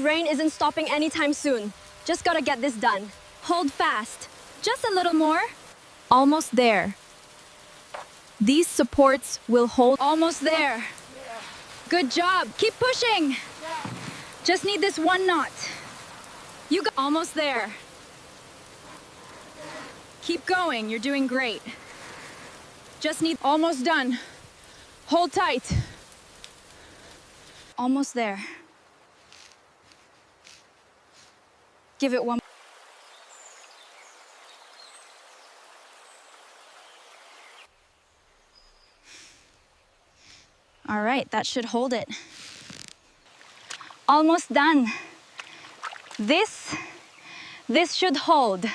Rain isn't stopping anytime soon. Just gotta get this done. Hold fast. Just a little more. Almost there. These supports will hold. Almost there. Good job. Keep pushing. Just need this one knot. You got almost there. Keep going. You're doing great. Just need almost done. Hold tight. Almost there. Give it one. All right, that should hold it. Almost done. This should hold.